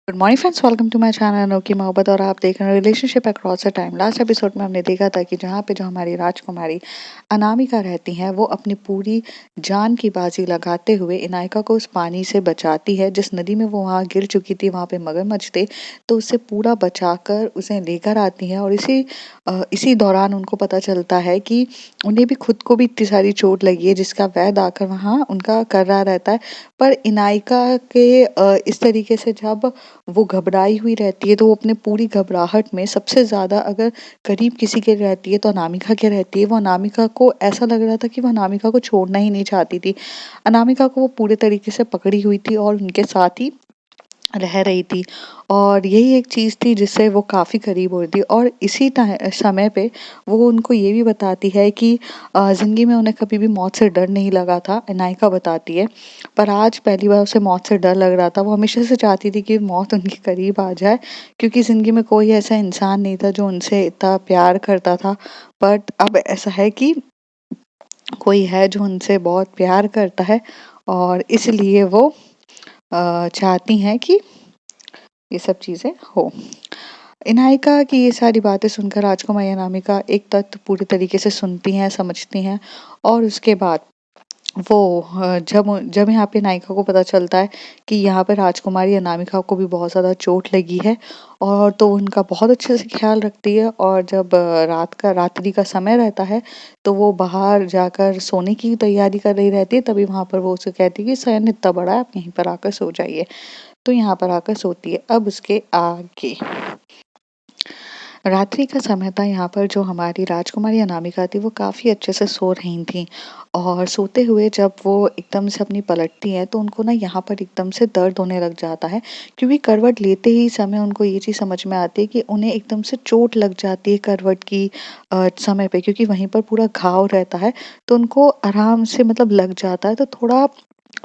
Good morning friends, welcome to my channel Anokhi Mohabbat. और आप देख रहे हैं relationship across the time. Last episode में हमने देखा था कि जहाँ पे जो हमारी राजकुमारी अनामिका रहती हैं वो अपनी पूरी जान की बाजी लगाते हुए इनायका को उस पानी से बचाती है। जिस नदी में वो वहाँ गिर चुकी थी, वहाँ पे मगरमच्छ थे, तो उससे पूरा बचाकर उसे लेकर आती हैं। और इसी दौरान उनको पता चलता है कि उन्हें भी खुद को भी इतनी सारी चोट लगी है, जिसका वैद आकर वहाँ उनका कर रहा रहता है। पर इनायका के इस तरीके से जब वो घबराई हुई रहती है, तो वो अपने पूरी घबराहट में सबसे ज़्यादा अगर करीब किसी के रहती है तो अनामिका के रहती है। वो अनामिका को ऐसा लग रहा था कि वो अनामिका को छोड़ना ही नहीं चाहती थी। अनामिका को वो पूरे तरीके से पकड़ी हुई थी और उनके साथ ही रह रही थी। और यही एक चीज़ थी जिससे वो काफ़ी करीब हो रही थी। और इसी समय पे वो उनको ये भी बताती है कि ज़िंदगी में उन्हें कभी भी मौत से डर नहीं लगा था। इनायका बताती है, पर आज पहली बार उसे मौत से डर लग रहा था। वो हमेशा से चाहती थी कि मौत उनके करीब आ जाए, क्योंकि ज़िंदगी में कोई ऐसा इंसान नहीं था जो उनसे इतना प्यार करता था। बट अब ऐसा है कि कोई है जो उनसे बहुत प्यार करता है, और इसलिए वो चाहती हैं कि ये सब चीज़ें हो। इनायका की ये सारी बातें सुनकर राजकुमारी अनामिका एक तत्व पूरी तरीके से सुनती हैं, समझती हैं। और उसके बाद वो जब यहाँ पे नायिका को पता चलता है कि यहाँ पे राजकुमारी अनामिका को भी बहुत ज़्यादा चोट लगी है, और तो उनका बहुत अच्छे से ख्याल रखती है। और जब रात्रि का समय रहता है, तो वो बाहर जाकर सोने की तैयारी कर रही रहती है। तभी वहाँ पर वो उसे कहती है कि शयन इतना बड़ा है, आप यहीं पर आकर सो जाइए। तो यहाँ पर आकर सोती है। अब उसके आगे रात्रि का समय था। यहाँ पर जो हमारी राजकुमारी अनामिका थी वो काफ़ी अच्छे से सो रही थी। और सोते हुए जब वो एकदम से अपनी पलटती हैं, तो उनको ना यहाँ पर एकदम से दर्द होने लग जाता है। क्योंकि करवट लेते ही समय उनको ये चीज़ समझ में आती है कि उन्हें एकदम से चोट लग जाती है करवट की समय पे, क्योंकि वहीं पर पूरा घाव रहता है। तो उनको आराम से मतलब लग जाता है, तो थोड़ा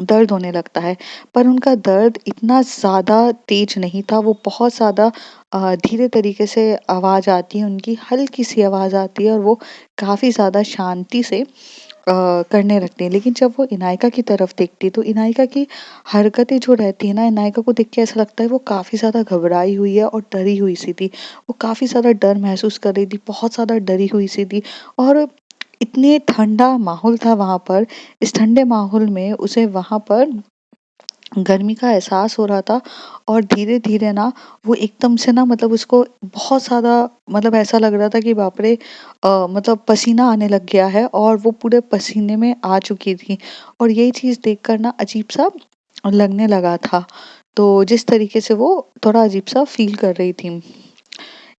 दर्द होने लगता है। पर उनका दर्द इतना ज़्यादा तेज नहीं था, वो बहुत ज़्यादा धीरे तरीके से आवाज़ आती है, उनकी हल्की-सी आवाज़ आती है, और वो काफ़ी ज़्यादा शांति से करने लगती हैं। लेकिन जब वो इनायका की तरफ देखती है, तो इनायका की हरकतें जो रहती है ना, इनायका को देख के ऐसा लगता है वो काफ़ी ज़्यादा घबराई हुई है और डरी हुई सी थी। वो काफ़ी ज़्यादा डर महसूस कर रही थी, बहुत ज़्यादा डरी हुई सी थी। और इतने ठंडा माहौल था वहाँ पर, इस ठंडे माहौल में उसे वहाँ पर गर्मी का एहसास हो रहा था। और धीरे-धीरे ना वो एकदम से ना मतलब उसको बहुत ज़्यादा मतलब ऐसा लग रहा था कि बाप रे! मतलब पसीना आने लग गया है, और वो पूरे पसीने में आ चुकी थी। और यही चीज़ देखकर ना अजीब-सा लगने लगा था। तो जिस तरीके से वो थोड़ा अजीब-सा फ़ील कर रही थी।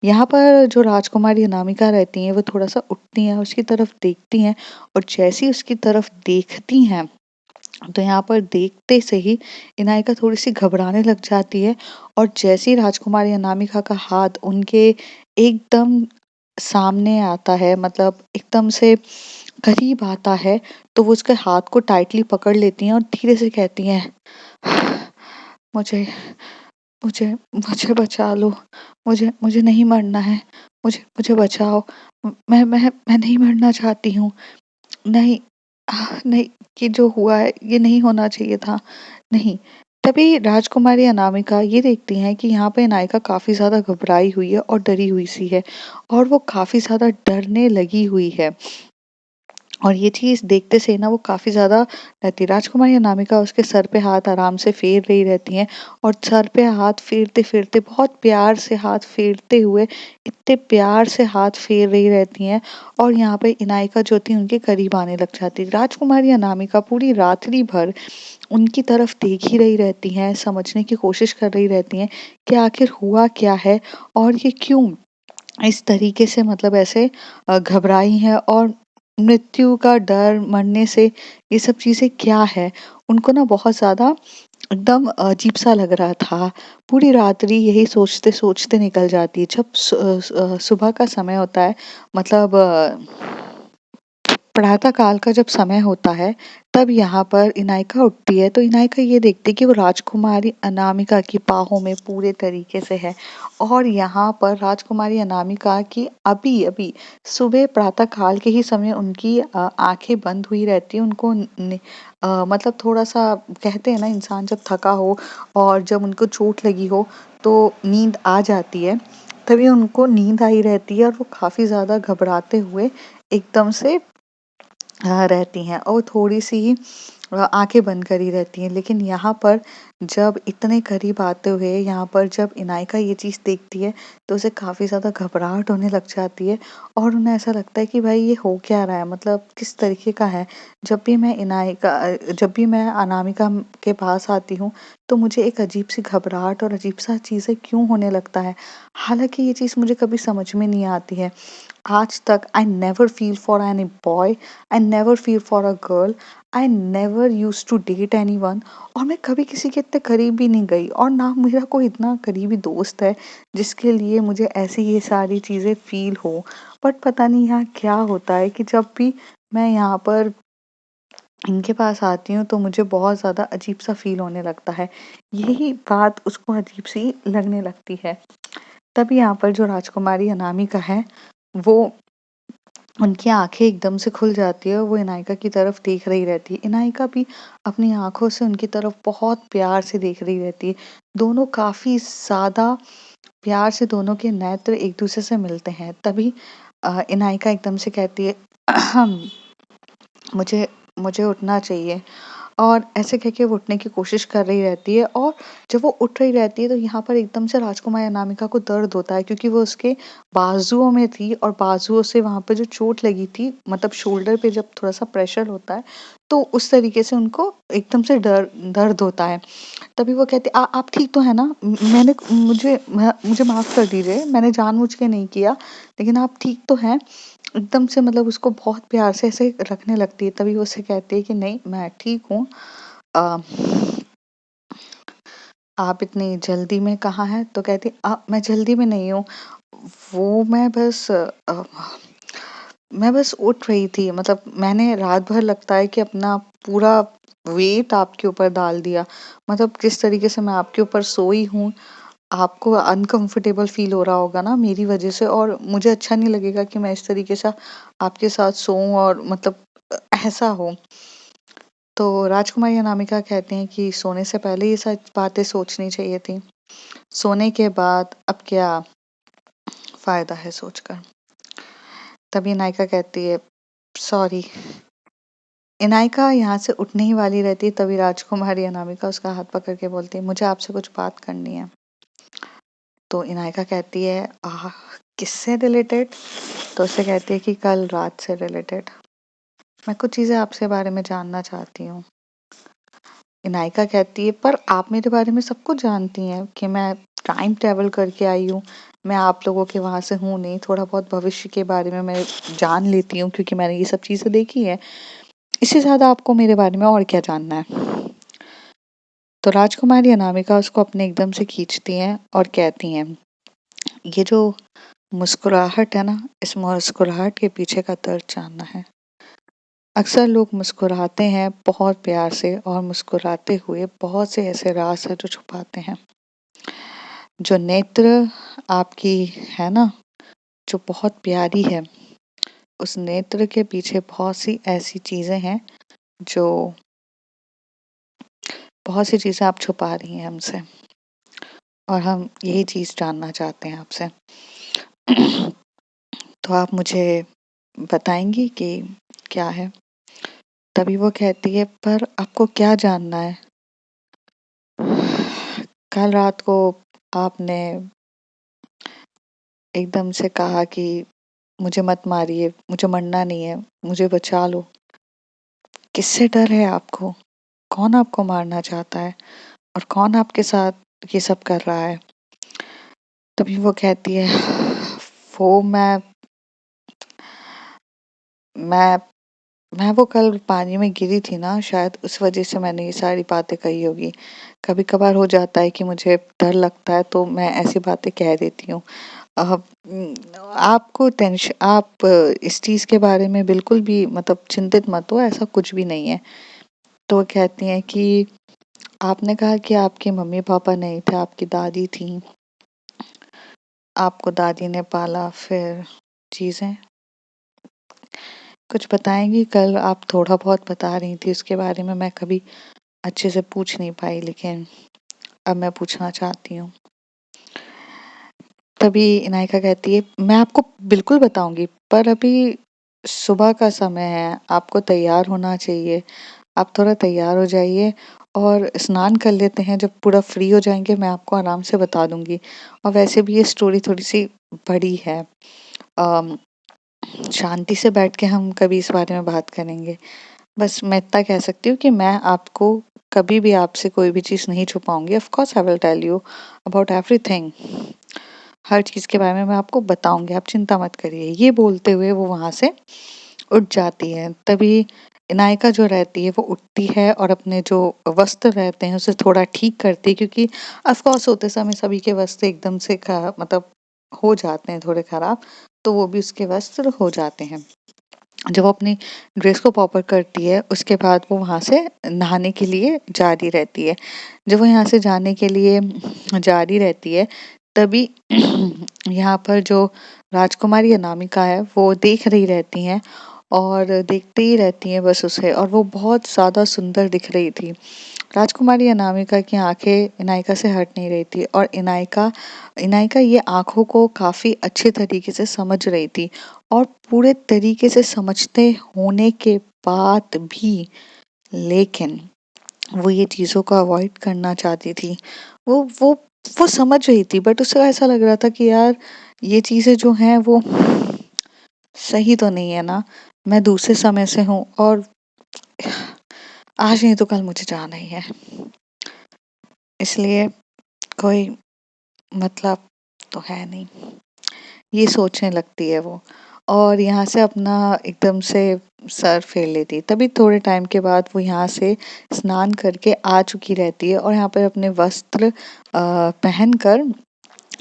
यहाँ पर जो राजकुमारी अनामिका रहती हैं, वो थोड़ा-सा उठती हैं, उसकी तरफ देखती हैं। और जैसे ही उसकी तरफ देखती हैं, तो यहाँ पर देखते से ही इनायका थोड़ी-सी घबराने लग जाती है। और जैसे ही राजकुमारी अनामिका का हाथ उनके एकदम सामने आता है, मतलब एकदम से करीब आता है, तो वो उसके हाथ को टाइटली पकड़ लेती हैं और धीरे से कहती हैं, "मुझे मुझे मुझे बचा लो। मुझे मुझे नहीं मरना है। मुझे मुझे बचाओ। मैं नहीं मरना चाहती हूँ। नहीं, नहीं, ये जो हुआ है ये नहीं होना चाहिए था, नहीं।" तभी राजकुमारी अनामिका ये देखती हैं कि यहाँ पे नायिका काफ़ी ज़्यादा घबराई हुई है और डरी हुई सी है, और वो काफ़ी ज़्यादा डरने लगी हुई है। और ये चीज़ देखते से ना वो काफ़ी ज़्यादा रहती है। राजकुमारी अनामिका उसके सर पे हाथ आराम से फेर रही रहती हैं, और सर पे हाथ फेरते-फेरते बहुत प्यार से हाथ फेरते हुए इतने प्यार से हाथ फेर रही रहती हैं। और यहाँ पे इनायका जो थी उनके करीब आने लग जाती है। राजकुमारी अनामिका पूरी रात्रि भर उनकी तरफ देख ही रही रहती हैं, समझने की कोशिश कर रही रहती हैं कि आखिर हुआ क्या है, और ये क्यों इस तरीके से मतलब ऐसे घबराई हैं, और मृत्यु का डर, मरने से, ये सब चीज़ें क्या है? उनको ना बहुत ज़्यादा एकदम अजीब-सा लग रहा था। पूरी रात्रि यही सोचते-सोचते निकल जाती है। जब सुबह का समय होता है, मतलब प्रातः काल का जब समय होता है, तब यहाँ पर इनायका उठती है। तो इनायका ये देखती है कि वो राजकुमारी अनामिका की बाहों में पूरे तरीके से है। और यहाँ पर राजकुमारी अनामिका की अभी-अभी सुबह प्रातः काल के ही समय उनकी आँखें बंद हुई रहती हैं। उनको मतलब थोड़ा-सा कहते हैं ना, इंसान जब थका हो और जब उनको चोट लगी हो, तो नींद आ जाती है, तभी उनको नींद आई रहती है और वो काफ़ी ज़्यादा घबराते हुए एकदम से रहती हैं और थोड़ी-सी ही आँखें बंद करी रहती हैं। लेकिन यहाँ पर जब इतने करीब आते हुए यहाँ पर जब इनायका ये चीज़ देखती है, तो उसे काफ़ी ज़्यादा घबराहट होने लग जाती है और उन्हें ऐसा लगता है कि भाई ये हो क्या रहा है? मतलब किस तरीके का है? जब भी मैं अनामिका के पास आती हूँ, तो मुझे एक अजीब-सी घबराहट और अजीब-सा चीज़ें क्यों होने लगता है? हालाँकि ये चीज़ मुझे कभी समझ में नहीं आती है। आज तक I never feel for any boy, I never feel for a girl, I never used to date anyone और मैं कभी किसी के इतने करीब भी नहीं गई और ना मेरा कोई इतना करीबी दोस्त है जिसके लिए मुझे ऐसी ये सारी चीज़ें फ़ील हो। बट पता नहीं यहाँ क्या होता है कि जब भी मैं यहाँ पर इनके पास आती हूँ तो मुझे बहुत ज़्यादा अजीब-सा फ़ील होने लगता है। यही बात उसको अजीब-सी लगने लगती है। तभी यहाँ पर जो राजकुमारी अनामिका है, वो उनकी आँखें एकदम से खुल जाती है और वो इनायका की तरफ देख रही रहती है। इनायका भी अपनी आँखों से उनकी तरफ बहुत प्यार से देख रही रहती है। दोनों काफ़ी ज़्यादा प्यार से दोनों के नेत्र एक-दूसरे से मिलते हैं। तभी इनायका एकदम से कहती है मुझे मुझे उठना चाहिए और ऐसे कह के वो उठने की कोशिश कर रही रहती है और जब वो उठ रही रहती है तो यहाँ पर एकदम से राजकुमारी अनामिका को दर्द होता है क्योंकि वो उसके बाजुओं में थी और बाजुओं से वहाँ पे जो चोट लगी थी मतलब शोल्डर पे जब थोड़ा सा प्रेशर होता है तो उस तरीके से उनको एकदम से दर्द होता है। तभी वो कहती आप ठीक तो है ना? मैंने मुझे माफ़ कर दीजिए, मैंने जानबूझ के नहीं किया, लेकिन आप ठीक तो हैं? एकदम से मतलब उसको बहुत प्यार से ऐसे रखने लगती है, तभी वो उससे कहती है कि नहीं मैं ठीक हूँ। अ, आप इतनी जल्दी में कहाँ हैं? तो कहती मैं जल्दी में नहीं हूँ, वो मैं बस उठ रही थी मतलब मैंने रात भर लगता है कि अपना पूरा वेट आपके ऊपर डाल दिया। मतलब जिस तरीके से मैं आपके ऊपर सोई हूँ, आपको अनकंफर्टेबल फ़ील हो रहा होगा ना मेरी वज़ह से और मुझे अच्छा नहीं लगेगा कि मैं इस तरीके से आपके साथ सोऊँ और मतलब ऐसा हो। तो राजकुमारी अनामिका कहते हैं कि सोने से पहले ये सब बातें सोचनी चाहिए थी। सोने के बाद अब क्या फ़ायदा है सोचकर। तभी नायिका कहती है सॉरी। इनायका यहाँ से उठने ही वाली रहती है तभी राजकुमारी अनामिका उसका हाथ पकड़ के बोलती है मुझे आपसे कुछ बात करनी है। तो इनायका कहती है किससे रिलेटेड? तो उससे कहती है कि कल रात से रिलेटेड। मैं कुछ चीज़ें आपसे बारे में जानना चाहती हूँ। इनायका कहती है पर आप मेरे बारे में सब कुछ जानती हैं कि मैं टाइम ट्रैवल करके आई हूँ। मैं आप लोगों के वहाँ से हूँ नहीं, थोड़ा बहुत भविष्य के बारे में मैं जान लेती हूँ क्योंकि मैंने ये सब चीज़ें देखी है। इससे ज़्यादा आपको मेरे बारे में और क्या जानना है? तो राजकुमारी अनामिका उसको अपने एकदम से खींचती हैं और कहती हैं, ये जो मुस्कुराहट है ना, इस मुस्कुराहट के पीछे का दर्द जानना है। अक्सर लोग मुस्कुराते हैं बहुत प्यार से और मुस्कुराते हुए बहुत से ऐसे राज है जो छुपाते हैं। जो नेत्र आपकी है ना, जो बहुत प्यारी है, उस नेत्र के पीछे बहुत सी ऐसी चीज़ें हैं जो बहुत सी चीज़ें आप छुपा रही हैं हमसे और हम यही चीज़ जानना चाहते हैं आपसे। तो आप मुझे बताएँगी कि क्या है? तभी वो कहती है पर आपको क्या जानना है? कल रात को आपने एकदम से कहा कि मुझे मत मारिए, मुझे मरना नहीं है, मुझे बचा लो। किससे डर है आपको? कौन आपको मारना चाहता है? और कौन आपके साथ ये सब कर रहा है? तभी वो कहती है वो मैं मैं वो कल पानी में गिरी थी ना शायद उस वज़ह से मैंने ये सारी बातें कही होगी। कभी-कभार हो जाता है कि मुझे डर लगता है तो मैं ऐसी बातें कह देती हूँ। आपको इस चीज़ के बारे में बिल्कुल भी मतलब चिंतित मत हो, ऐसा कुछ भी नहीं है। तो वो कहती हैं कि आपने कहा कि आपके मम्मी-पापा नहीं थे, आपकी दादी थीं, आपको दादी ने पाला, फिर चीज़ें कुछ बताएँगी? कल आप थोड़ा बहुत बता रही थी, उसके बारे में मैं कभी अच्छे से पूछ नहीं पाई, लेकिन अब मैं पूछना चाहती हूँ। तभी इनायका कहती है, मैं आपको बिल्कुल बताऊंगी, पर अभी सुबह का समय है, आपको तैयार होना चाहिए। आप थोड़ा तैयार हो जाइए और स्नान कर लेते हैं, जब पूरा फ्री हो जाएंगे मैं आपको आराम से बता दूंगी। और वैसे भी ये स्टोरी थोड़ी सी बड़ी है, अम, शांति से बैठ के हम कभी इस बारे में बात करेंगे। बस मैं इतना कह सकती हूँ कि मैं आपको कभी भी आपसे कोई भी चीज़ नहीं छुपाऊंगी। Of course I will tell you about everything. हर चीज़ के बारे में मैं आपको बताऊंगी, आप चिंता मत करिए। ये बोलते हुए वो वहां से उठ जाती है। तभी इनायका जो रहती है वो उठती है और अपने जो वस्त्र रहते हैं उसे थोड़ा ठीक करती है, क्योंकि ऑफ कोर्स सोते समय सभी के वस्त्र एकदम से मतलब हो जाते हैं थोड़े खराब, तो वो भी उसके वस्त्र हो जाते हैं। जब वो अपनी ड्रेस को प्रॉपर करती है उसके बाद वो वहां से नहाने के लिए जा रही रहती है। जब वो यहाँ से जाने के लिए जा रही रहती है, तभी यहाँ पर जो राजकुमारी अनामिका है वो देख रही रहती हैं और देखती ही रहती हैं बस उसे, और वो बहुत ज़्यादा सुंदर दिख रही थी। राजकुमारी अनामिका की आंखें इनायका से हट नहीं रही थी, और इनायका इनायका ये आंखों को काफी अच्छे तरीके से समझ रही थी। और पूरे तरीके से समझते होने के बाद भी, लेकिन वो ये चीजों को अवॉइड करना चाहती थी। वो वो वो समझ रही थी, बट उसे ऐसा लग रहा था कि यार ये चीजें जो हैं वो सही तो नहीं है ना। मैं दूसरे समय से हूँ और आज नहीं तो कल मुझे जाना ही है, इसलिए कोई मतलब तो है नहीं, ये सोचने लगती है वो। और यहाँ से अपना एकदम से सर फेर लेती है। तभी थोड़े टाइम के बाद वो यहाँ से स्नान करके आ चुकी रहती है और यहाँ पर अपने वस्त्र पहन कर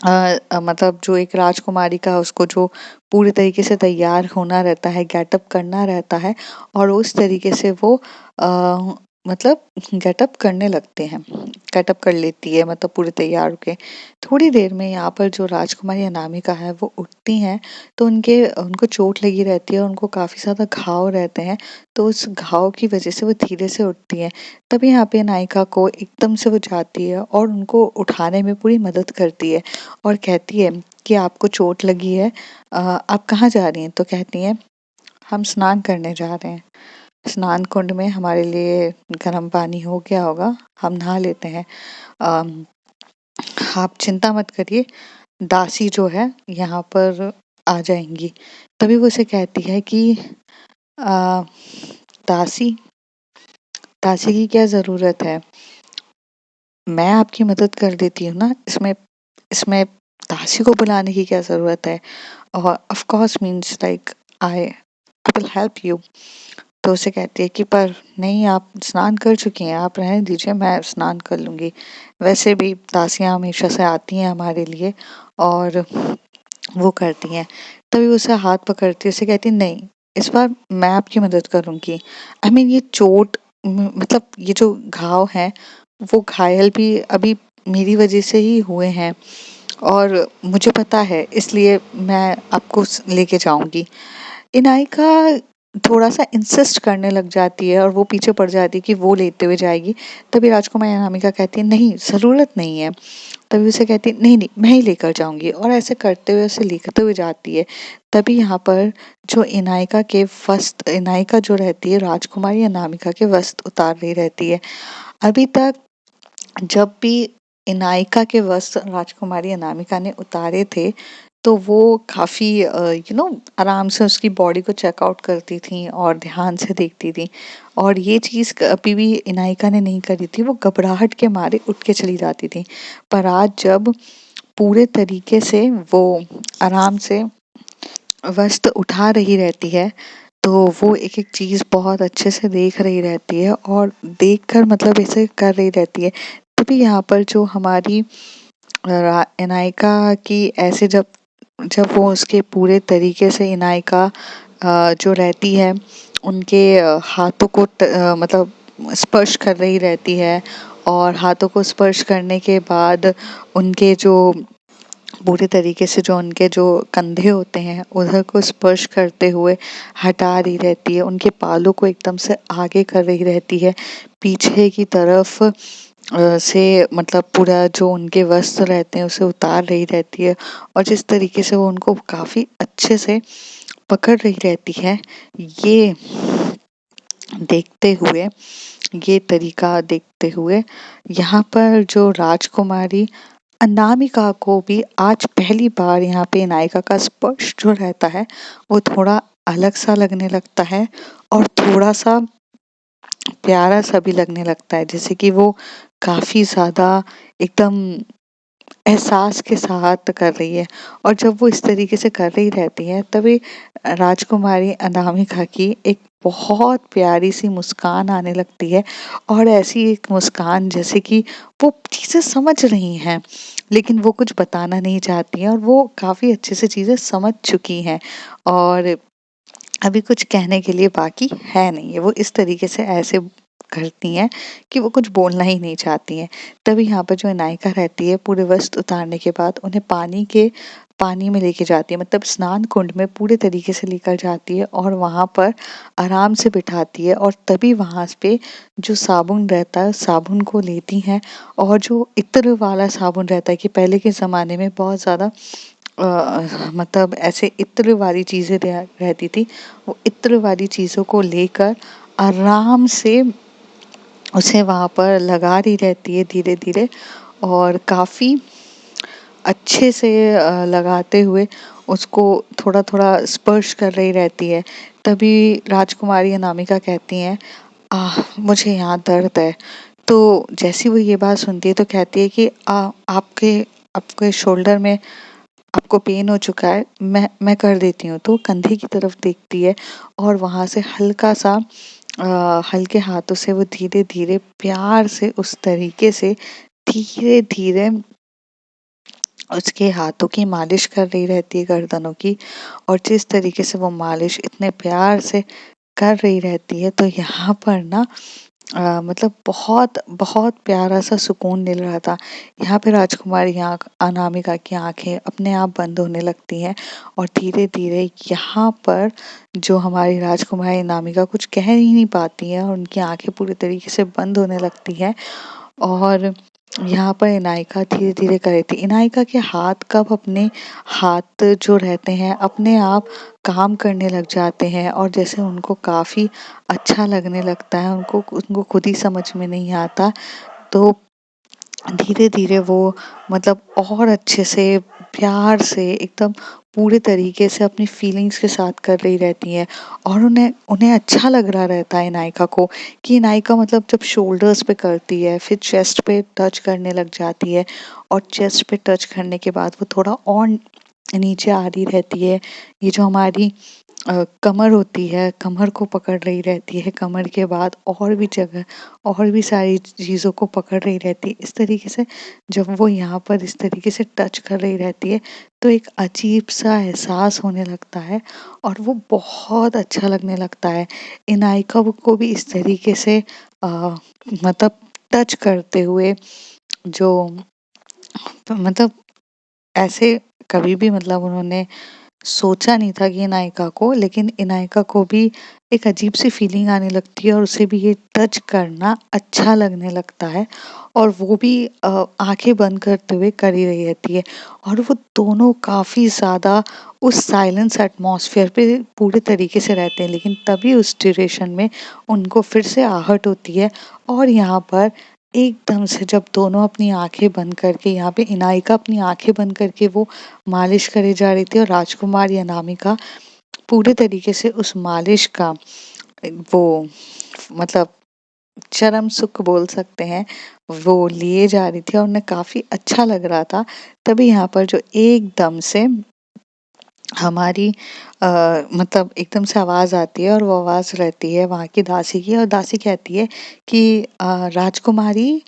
मतलब जो एक राजकुमारी का उसको जो पूरे तरीके से तैयार होना रहता है, गेटअप करना रहता है, और उस तरीके से वो मतलब गेटअप करने लगते हैं, गेटअप कर लेती है, मतलब पूरे तैयार होके। थोड़ी देर में यहाँ पर जो राजकुमारी अनामिका है वो उठती हैं, तो उनको चोट लगी रहती है, उनको काफी ज्यादा घाव रहते हैं, तो उस घाव की वजह से वो धीरे से उठती हैं। तभी यहाँ पे नायिका को एकदम से वो जाती है और उनको उठाने में पूरी मदद करती है और कहती है कि आपको चोट लगी है, आप कहाँ जा रही हैं? तो कहती हैं हम स्नान करने जा रहे हैं, स्नान कुंड में हमारे लिए गर्म पानी हो गया होगा, हम नहा लेते हैं। अम, आप चिंता मत करिए, दासी जो है यहाँ पर आ जाएंगी। तभी वो उसे कहती है कि आ, दासी दासी की क्या जरूरत है, मैं आपकी मदद कर देती हूँ ना, इसमें इसमें दासी को बुलाने की क्या जरूरत है। और of course means like I will help you. तो उसे कहती है कि पर नहीं, आप स्नान कर चुकी हैं, आप रहने दीजिए, मैं स्नान कर लूंगी। वैसे भी दासियां हमेशा से आती हैं हमारे लिए, और वो करती हैं। तभी उसे हाथ पकड़ती है, उसे कहती है नहीं, इस बार मैं आपकी मदद करूंगी। आई मीन ये चोट मतलब ये जो घाव है वो घायल भी अभी मेरी वजह से ही हुए हैं, और मुझे पता है, इसलिए मैं आपको लेके जाऊंगी। इनायका थोड़ा सा इंसिस्ट करने लग जाती है और वो पीछे पड़ जाती है कि वो लेते हुए जाएगी। तभी राजकुमारी अनामिका कहती है नहीं, जरूरत नहीं है। तभी उसे कहती है नहीं नहीं, मैं ही लेकर जाऊंगी, और ऐसे करते हुए उसे लेते हुए जाती है। तभी यहाँ पर जो इनायका जो रहती है राजकुमारी अनामिका के वस्त्र उतार रही रहती है। अभी तक जब भी इनायका के वस्त्र राजकुमारी अनामिका ने उतारे थे, तो वो काफी आराम से उसकी बॉडी को चेकआउट करती थी और ध्यान से देखती थी। और ये चीज कभी भी इनायका ने नहीं करी थी, वो घबराहट के मारे उठ के चली जाती थी। पर आज जब पूरे तरीके से वो आराम से वस्त्र उठा रही रहती है, तो वो एक एक चीज बहुत अच्छे से देख रही रहती है और देखकर मतलब ऐसे कर रही रहती है। तभी यहाँ पर जो हमारी इनायका की ऐसे जब जब वो उसके पूरे तरीके से इनायका जो रहती है उनके हाथों को मतलब स्पर्श कर रही रहती है, और हाथों को स्पर्श करने के बाद उनके जो पूरे तरीके से जो उनके जो कंधे होते हैं उधर को स्पर्श करते हुए हटा रही रहती है, उनके बालों को एकदम से आगे कर रही रहती है, पीछे की तरफ से मतलब पूरा जो उनके वस्त्र रहते हैं उसे उतार रही रहती है और जिस तरीके से वो उनको काफ़ी अच्छे से पकड़ रही रहती है, ये देखते हुए ये तरीका देखते हुए यहाँ पर जो राजकुमारी अनामिका को भी आज पहली बार यहाँ पे नायिका का स्पर्श जो रहता है वो थोड़ा अलग सा लगने लगता है और थोड़ा सा प्यारा सा भी लगने लगता है, जैसे कि वो काफी ज्यादा एकदम एहसास के साथ कर रही है। और जब वो इस तरीके से कर रही रहती है तभी राजकुमारी अनामिका की एक बहुत प्यारी सी मुस्कान आने लगती है और ऐसी एक मुस्कान जैसे कि वो चीजें समझ रही हैं लेकिन वो कुछ बताना नहीं चाहती हैं और वो काफी अच्छे से चीजें समझ चुकी हैं और अभी कुछ कहने के लिए बाकी है नहीं है। वो इस तरीके से ऐसे करती हैं कि वो कुछ बोलना ही नहीं चाहती हैं। तभी यहाँ पर जो नायिका रहती है पूरे वस्त्र उतारने के बाद उन्हें पानी में लेके जाती है, मतलब स्नान कुंड में पूरे तरीके से लेकर जाती है और वहाँ पर आराम से बिठाती है और तभी वहाँ पे जो साबुन रहता है साबुन को लेती हैं और जो इत्र वाला साबुन रहता है कि पहले के ज़माने में बहुत ज़्यादा मतलब ऐसे इत्र वाली चीज़ें रहती थी, वो इत्र वाली चीज़ों को लेकर आराम से उसे वहाँ पर लगा रही रहती है धीरे धीरे और काफ़ी अच्छे से लगाते हुए उसको थोड़ा थोड़ा स्पर्श कर रही रहती है। तभी राजकुमारी अनामिका कहती हैं, मुझे यहाँ दर्द है। तो जैसी वो ये बात सुनती है तो कहती है कि आपके आपके शोल्डर में आपको पेन हो चुका है, मैं कर देती हूँ। तो कंधे की तरफ देखती है और वहाँ से हल्का सा हल्के हाथों से वो धीरे धीरे प्यार से उस तरीके से धीरे धीरे उसके हाथों की मालिश कर रही रहती है, गर्दनों की। और जिस तरीके से वो मालिश इतने प्यार से कर रही रहती है तो यहाँ पर ना मतलब बहुत बहुत प्यारा सा सुकून मिल रहा था। यहाँ पे राजकुमारी अनामिका की आंखें अपने आप बंद होने लगती हैं और धीरे धीरे यहाँ पर जो हमारी राजकुमारी अनामिका कुछ कह ही नहीं पाती है और उनकी आंखें पूरी तरीके से बंद होने लगती हैं और यहाँ पर इनायका धीरे धीरे कर रही थी। इनायका के हाथ कब अपने हाथ जो रहते हैं अपने आप काम करने लग जाते हैं और जैसे उनको काफी अच्छा लगने लगता है, उनको उनको खुद ही समझ में नहीं आता। तो धीरे धीरे वो मतलब और अच्छे से प्यार से एकदम पूरे तरीके से अपनी फीलिंग्स के साथ कर रही रहती हैं और उन्हें उन्हें अच्छा लग रहा रहता है नायिका को कि नायिका मतलब जब शोल्डर्स पे करती है फिर चेस्ट पे टच करने लग जाती है और चेस्ट पे टच करने के बाद वो थोड़ा और नीचे आ रही रहती है। ये जो हमारी कमर होती है, कमर को पकड़ रही रहती है, कमर के बाद और भी जगह और भी सारी चीज़ों को पकड़ रही रहती है। इस तरीके से जब वो यहाँ पर इस तरीके से टच कर रही रहती है, तो एक अजीब-सा एहसास होने लगता है और वो बहुत अच्छा लगने लगता है। इनायका को भी इस तरीके से मतलब टच करते हुए जो मतलब ऐसे कभी भी मतलब उन्होंने सोचा नहीं था कि इनायका को, लेकिन इनायका को भी एक अजीब सी फीलिंग आने लगती है और उसे भी ये टच करना अच्छा लगने लगता है और वो भी आंखें बंद करते हुए कर ही रही रहती है और वो दोनों काफी ज्यादा उस साइलेंस एटमॉस्फेयर पे पूरे तरीके से रहते हैं, लेकिन तभी उस ड्यूरेशन में उनको फिर से आहट होती है और यहाँ पर एकदम से जब दोनों अपनी आंखें बंद करके यहाँ पे इनायका अपनी आंखें बंद करके वो मालिश करे जा रही थी और राजकुमार या अनामिका पूरे तरीके से उस मालिश का वो मतलब चरम सुख बोल सकते हैं, वो लिए जा रही थी और उन्हें काफी अच्छा लग रहा था। तभी यहाँ पर जो एकदम से हमारी मतलब एकदम से आवाज आती है और वो आवाज रहती है वहां की दासी की और दासी कहती है कि राजकुमारी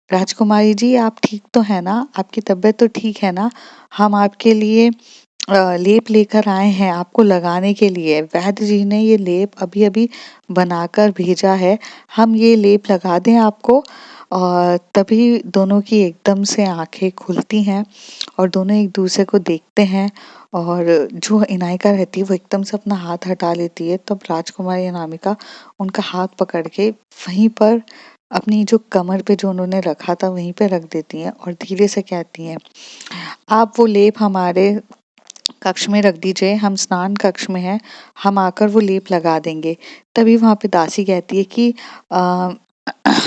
राजकुमारी जी आप ठीक तो है ना? आपकी तबीयत तो ठीक है ना? हम आपके लिए लेप लेकर आए हैं आपको लगाने के लिए। वैद्य जी ने ये लेप अभी-अभी बनाकर भेजा है। हम ये लेप लगा दें आपको? और तभी दोनों की एकदम से आँखें खुलती हैं और दोनों एक-दूसरे को देखते हैं और जो इनायका रहती है वो एकदम से अपना हाथ हटा लेती है। तब राजकुमारी अनामिका उनका हाथ पकड़ के वहीं पर अपनी जो कमर पे जो उन्होंने रखा था वहीं पे रख देती हैं और धीरे से कहती हैं, आप वो लेप हमारे कक्ष में रख दीजिए, हम स्नान कक्ष में हैं, हम आकर वो लेप लगा देंगे। तभी वहाँ पे दासी कहती है कि अ,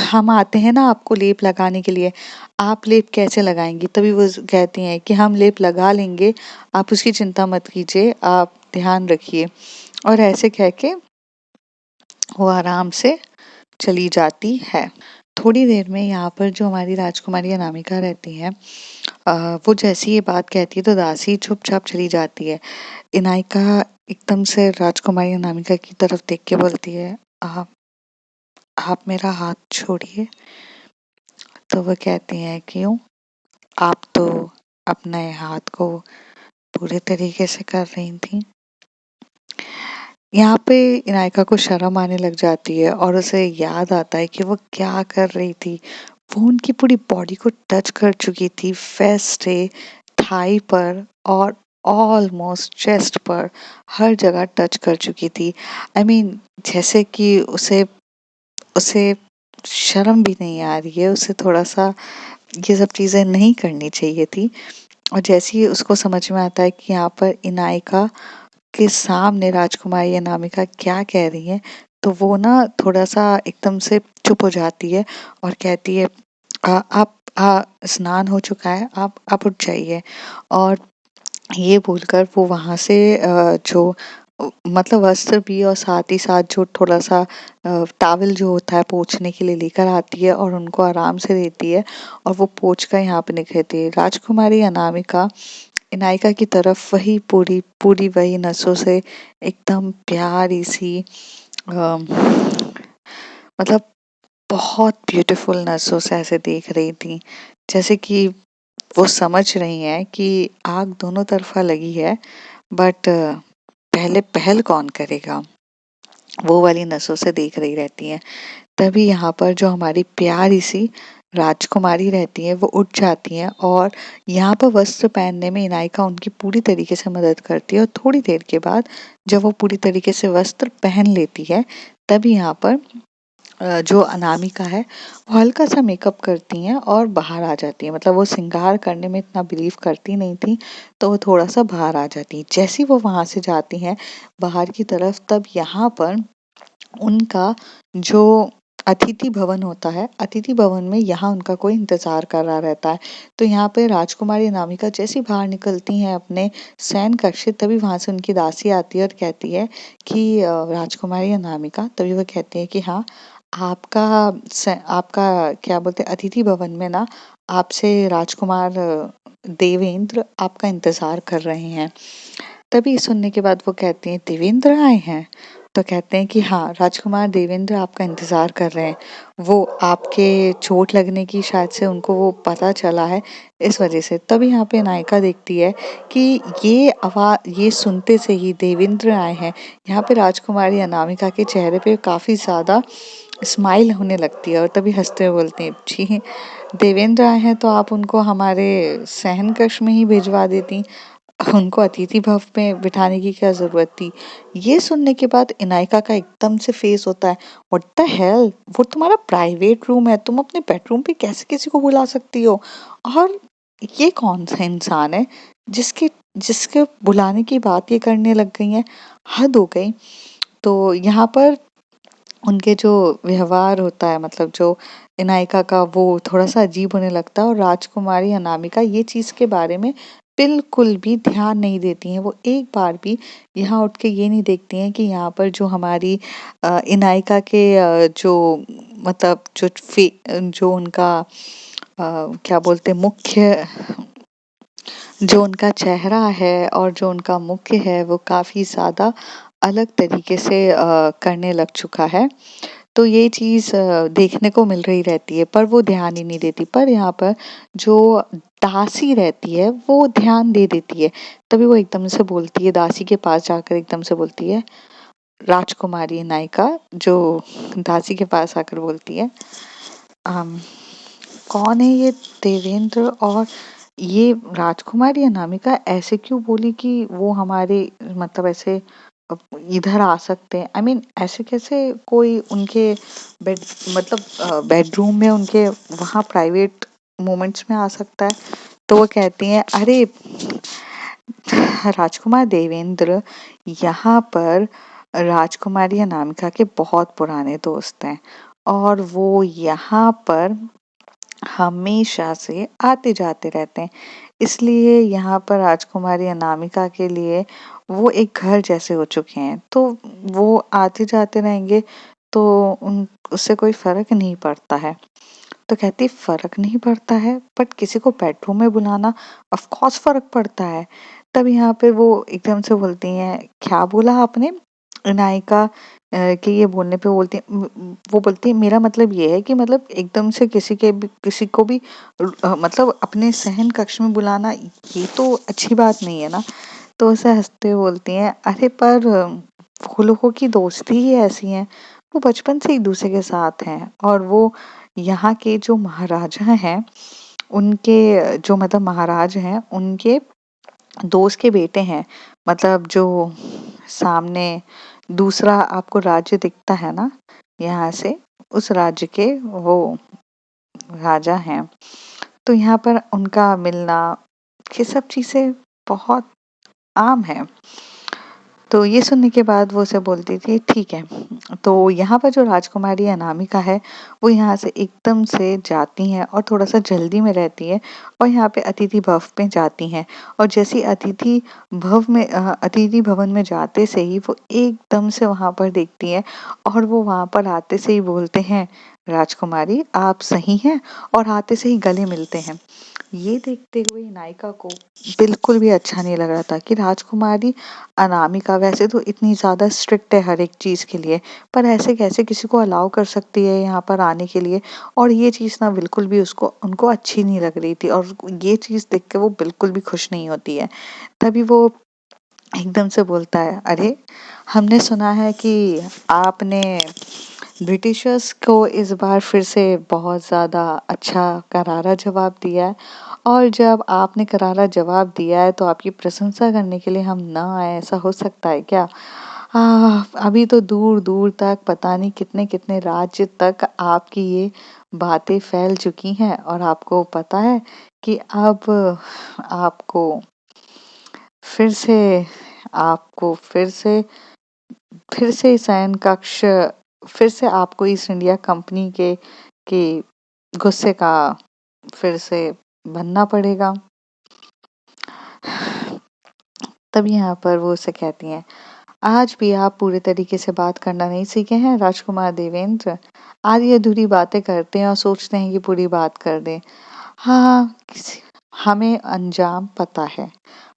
हम आते हैं ना आपको लेप लगाने के लिए, आप लेप कैसे लगाएँगी? तभी वो कहती हैं कि हम लेप लगा लेंगे, आप उसकी चिंता मत कीजिए, आप ध्यान रखिए। और ऐसे कह के वो आराम से चली जाती है। थोड़ी देर में यहाँ पर जो हमारी राजकुमारी अनामिका रहती हैं, वो जैसे ही ये बात कहती है तो दासी चुपचाप चली जाती है। इनायका एकदम से राजकुमारी अनामिका की तरफ देख के बोलती है, आप आप मेरा हाथ छोड़िए। तो वो कहती हैं, क्यों? आप तो अपने हाथ को पूरे तरीके से कर रही थी। यहाँ पे इनायका को शर्म आने लग जाती है और उसे याद आता है कि वो क्या कर रही थी। वो उनकी पूरी बॉडी को टच कर चुकी थी, फेस से थाई पर और ऑलमोस्ट चेस्ट पर, हर जगह टच कर चुकी थी। आई मीन जैसे कि उसे उसे शर्म भी नहीं आ रही है, उसे थोड़ा-सा ये सब चीज़ें नहीं करनी चाहिए थी। और जैसे ही उसको समझ में आता है कि यहाँ पर इनायका के सामने राजकुमारी अनामिका क्या कह रही है, तो वो ना थोड़ा-सा एकदम से चुप हो जाती है और कहती है, आप स्नान हो चुका है, आप उठ जाइए। और ये बोलकर वो वहाँ से जो मतलब वस्त्र भी और साथ ही साथ जो थोड़ा-सा टॉवल जो होता है पोंछने के लिए लेकर आती है और उनको आराम से देती है और वो पोंछ कर यहाँ पे लिख देती है। राजकुमारी अनामिका इनायका की तरफ वही पूरी पूरी वही नसों से एकदम प्यारी सी मतलब बहुत ब्यूटीफुल नसों से ऐसे देख रही थी, जैसे कि वो समझ रही हैं कि आग दोनों तरफा लगी है, बट पहले पहल कौन करेगा, वो वाली नसों से देख रही रहती हैं। तभी यहाँ पर जो हमारी प्यारी सी राजकुमारी रहती है वो उठ जाती हैं और यहाँ पर वस्त्र पहनने में इनायका उनकी पूरी तरीके से मदद करती है और थोड़ी देर के बाद जब वो पूरी तरीके से वस्त्र पहन लेती है, तभी यहाँ पर जो अनामिका है वो हल्का सा मेकअप करती हैं और बाहर आ जाती हैं। मतलब वो श्रृंगार करने में इतना बिलीव करती नहीं थी, तो वो थोड़ा सा बाहर आ जाती हैं। जैसे ही वो वहां से जाती हैं बाहर की तरफ, तब यहाँ पर उनका जो अतिथि भवन होता है, अतिथि भवन में यहाँ उनका कोई इंतजार कर रहा रहता है। तो यहाँ पे राजकुमारी अनामिका जैसी बाहर निकलती हैं अपने शयन कक्ष से, तभी वहां से उनकी दासी आती है और कहती है कि राजकुमारी अनामिका, तभी वो कहती है कि हाँ, आपका आपका क्या बोलते हैं अतिथि भवन में ना आपसे राजकुमार देवेंद्र आपका इंतजार कर रहे हैं। तभी सुनने के बाद वो कहती हैं, देवेंद्र आए हैं? तो कहते हैं कि हाँ, राजकुमार देवेंद्र आपका इंतजार कर रहे हैं। वो आपके चोट लगने की शायद से उनको वो पता चला है, इस वजह से। तभी यहाँ पे नायिका देखती है कि ये सुनते से ही देवेंद्र आए हैं। यहाँ पे राजकुमारी अनामिका के चेहरे पे काफी ज्यादा स्माइल होने लगती है और तभी हंसते हुए बोलती हैं, जी देवेंद्र आए हैं तो आप उनको हमारे शयन कक्ष में ही भिजवा देती, उनको अतिथि भव में बिठाने की क्या जरूरत थी। ये सुनने के बाद इनायका का एकदम से फेस होता है, व्हाट द हेल, वो तुम्हारा प्राइवेट रूम है, तुम अपने बेडरूम पे कैसे किसी को बुला सकती हो? और ये कौन सा इंसान है जिसके जिसके बुलाने की बात ये करने लग गई है, हद हो गई। तो यहाँ पर उनके जो व्यवहार होता है, मतलब जो इनायका का, वो थोड़ा-सा अजीब होने लगता है और राजकुमारी अनामिका ये चीज़ के बारे में बिल्कुल भी ध्यान नहीं देती हैं। वो एक बार भी यहाँ उठ के ये नहीं देखती हैं कि यहाँ पर जो हमारी इनायका के जो मतलब जो उनका क्या बोलते हैं मुख्य, जो उनका चेहरा है और जो उनका मुख्य है वो काफ़ी ज़्यादा अलग तरीके से करने लग चुका है। तो ये चीज़ देखने को मिल रही रहती है, पर वो ध्यान ही नहीं देती। पर यहाँ पर जो दासी रहती है वो ध्यान दे देती है। तभी वो एकदम से बोलती है, दासी के पास जाकर एकदम से बोलती है, राजकुमारी नायिका जो दासी के पास आकर बोलती है, अम, कौन है ये देवेंद्र? और ये राजकुमारी अनामिका ऐसे क्यों बोली कि वो हमारे मतलब ऐसे इधर आ सकते हैं। आई मीन ऐसे कैसे कोई उनके बेड मतलब बेडरूम में उनके वहाँ प्राइवेट मोमेंट्स में आ सकता है। तो वो कहती हैं, अरे राजकुमार देवेंद्र, यहाँ पर राजकुमारी अनामिका के बहुत पुराने दोस्त हैं और वो यहाँ पर हमेशा से आते जाते रहते हैं। इसलिए यहाँ पर राजकुमारी अनामिका के लिए वो एक घर जैसे हो चुके हैं। तो वो आते जाते रहेंगे तो उन उससे कोई फ़र्क नहीं पड़ता है। तो कहती फ़र्क नहीं पड़ता है, बट किसी को बेडरूम में बुलाना ऑफ कोर्स फ़र्क पड़ता है। तब यहाँ पे वो एकदम से बोलती हैं, क्या बोला आपने? नायिका के ये बोलने पे बोलती है, वो बोलती है, मेरा मतलब ये है कि मतलब एकदम से किसी को भी मतलब अपने शयन कक्ष में बुलाना ये तो अच्छी बात नहीं है ना। तो उसे हंसते हुए बोलती हैं, अरे पर वो लोगों की दोस्ती ही ऐसी है, वो बचपन से एक दूसरे के साथ हैं और वो यहाँ के जो महाराजा हैं उनके जो मतलब महाराज हैं उनके दोस्त के बेटे हैं। मतलब जो सामने दूसरा आपको राज्य दिखता है ना यहाँ से, उस राज्य के वो राजा हैं। तो यहाँ पर उनका मिलना, ये सब चीज़ें बहुत आम है। तो ये सुनने के बाद वो उसे बोलती थी, ठीक है। तो यहाँ पर जो राजकुमारी अनामिका है वो यहाँ से एकदम से जाती हैं और थोड़ा सा जल्दी में रहती है और यहाँ पे अतिथि भव में जाती हैं। और जैसे अतिथि भवन में जाते से ही वो एकदम से वहां पर देखती हैं और वो वहां पर आते से ही बोलते हैं, राजकुमारी आप सही हैं, और आते से ही गले मिलते हैं। ये देखते हुए नायिका को बिल्कुल भी अच्छा नहीं लग रहा था कि राजकुमारी अनामिका वैसे तो इतनी ज़्यादा स्ट्रिक्ट है हर एक चीज़ के लिए, पर ऐसे कैसे किसी को अलाउ कर सकती है यहाँ पर आने के लिए। और ये चीज़ ना बिल्कुल भी उसको उनको अच्छी नहीं लग रही थी और ये चीज़ देख के वो बिल्कुल भी खुश नहीं होती है। तभी वो एकदम से बोलता है, अरे हमने सुना है कि आपने ब्रिटिशर्स को इस बार फिर से बहुत ज़्यादा अच्छा करारा जवाब दिया है, और जब आपने करारा जवाब दिया है तो आपकी प्रशंसा करने के लिए हम ना आए, ऐसा हो सकता है क्या? अभी तो दूर दूर तक पता नहीं कितने कितने राज्य तक आपकी ये बातें फैल चुकी हैं और आपको पता है कि अब आपको फिर से आपको फिर से शयन कक्ष फिर से आपको ईस्ट इंडिया कंपनी के गुस्से का फिर से बनना पड़ेगा। तब यहाँ पर वो उसे कहती हैं, आज भी आप पूरे तरीके से बात करना नहीं सीखे हैं राजकुमार देवेंद्र। आधी अधूरी बातें करते हैं और सोचते हैं कि पूरी बात कर दें। हाँ, हमें अंजाम पता है।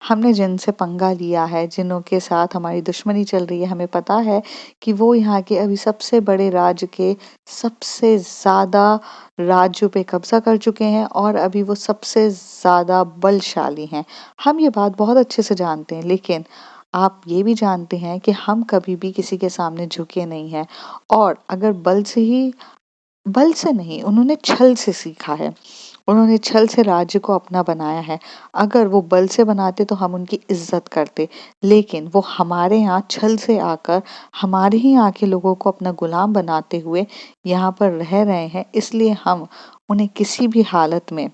हमने जिनसे पंगा लिया है, जिनों के साथ हमारी दुश्मनी चल रही है, हमें पता है कि वो यहाँ के अभी सबसे बड़े राज्य के सबसे ज़्यादा राज्यों पे कब्जा कर चुके हैं और अभी वो सबसे ज़्यादा बलशाली हैं। हम ये बात बहुत अच्छे से जानते हैं, लेकिन आप ये भी जानते हैं कि हम कभी भी किसी के सामने झुके नहीं हैं, और अगर बल से नहीं, उन्होंने छल से सीखा है। उन्होंने छल से राज्य को अपना बनाया है। अगर वो बल से बनाते तो हम उनकी इज्जत करते, लेकिन वो हमारे यहाँ छल से आकर हमारे ही यहाँ के लोगों को अपना गुलाम बनाते हुए यहाँ पर रह रहे हैं। इसलिए हम उन्हें किसी भी हालत में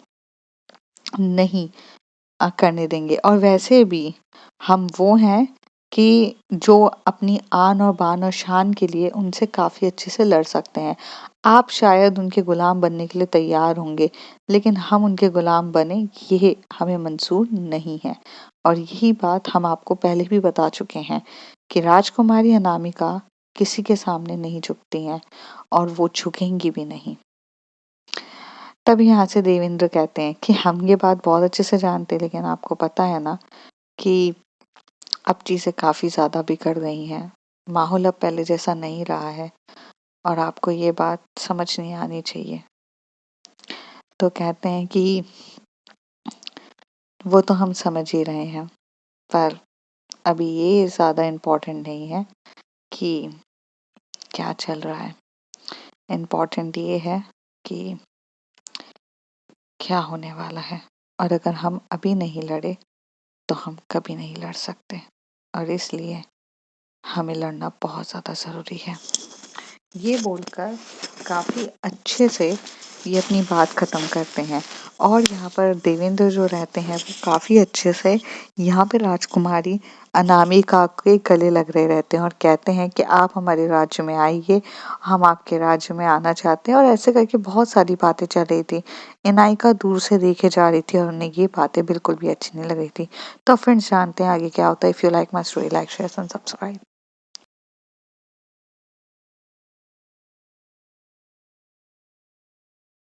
नहीं करने देंगे। और वैसे भी हम वो हैं कि जो अपनी आन और बान और शान के लिए उनसे काफ़ी अच्छे से लड़ सकते हैं। आप शायद उनके गुलाम बनने के लिए तैयार होंगे, लेकिन हम उनके गुलाम बने ये हमें मंज़ूर नहीं है। और यही बात हम आपको पहले भी बता चुके हैं कि राजकुमारी अनामिका किसी के सामने नहीं झुकती हैं और वो झुकेंगी भी नहीं। तब यहाँ से देवेंद्र कहते हैं कि हम ये बात बहुत अच्छे से जानते हैं, लेकिन आपको पता है ना कि अब चीज़ें काफ़ी ज़्यादा बिगड़ रही हैं। माहौल अब पहले जैसा नहीं रहा है और आपको ये बात समझ नहीं आनी चाहिए। तो कहते हैं कि वो तो हम समझ ही रहे हैं, पर अभी ये ज़्यादा इम्पोर्टेंट नहीं है कि क्या चल रहा है। इम्पोर्टेंट ये है कि क्या होने वाला है, और अगर हम अभी नहीं लड़े तो हम कभी नहीं लड़ सकते। और इसलिए हमें लड़ना बहुत ज़्यादा ज़रूरी है। ये बोलकर काफ़ी अच्छे से ये अपनी बात ख़त्म करते हैं और यहाँ पर देवेंद्र जो रहते हैं वो काफ़ी अच्छे से यहाँ पे राजकुमारी अनामिका के गले लग रहे रहते हैं और कहते हैं कि आप हमारे राज्य में आइए, हम आपके राज्य में आना चाहते हैं। और ऐसे करके बहुत सारी बातें चल रही थी। अनामिका दूर से देखे जा रही थी और उन्हें ये बातें बिल्कुल भी अच्छी नहीं लग रही थी। तो फ्रेंड्स, जानते हैं आगे क्या होता है। If you like my story, like share and subscribe.